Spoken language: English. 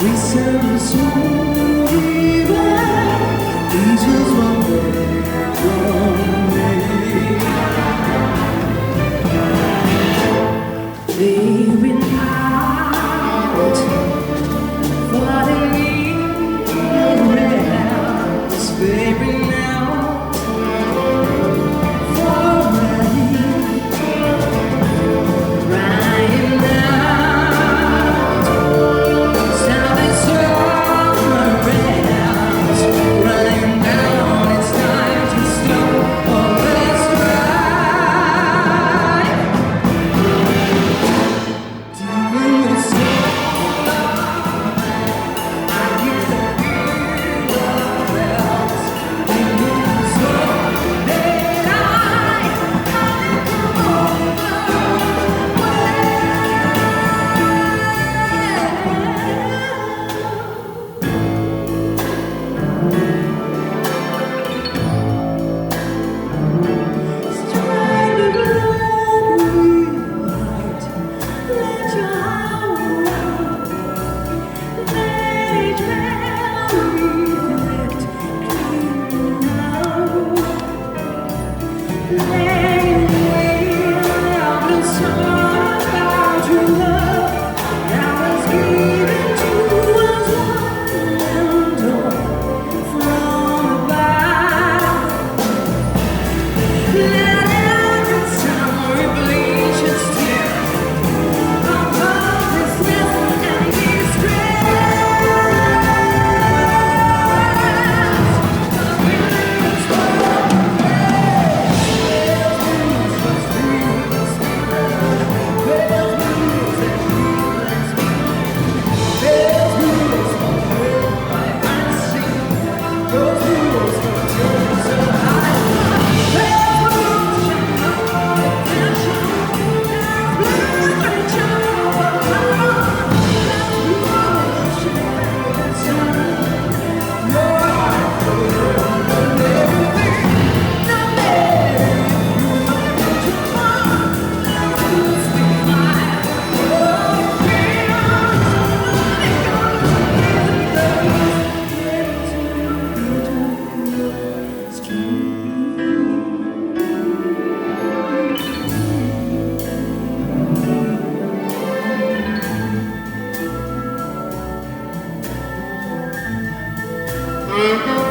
Listen slowly back, Jesus one way from me. Leaving out, falling in your hands, baby now, forever, crying out, sounding somewhere else, running down. It's time to slow or let's drive. Deep in the soul, I hear the beat of bells. Deep in the soul, that I strike the glory light. Let your heart let each memory reflect clear now. Let it live the song about your love that was given to us one and all from above. Let every summer bleach its tears above Christmas and disgrace. Mm-hmm.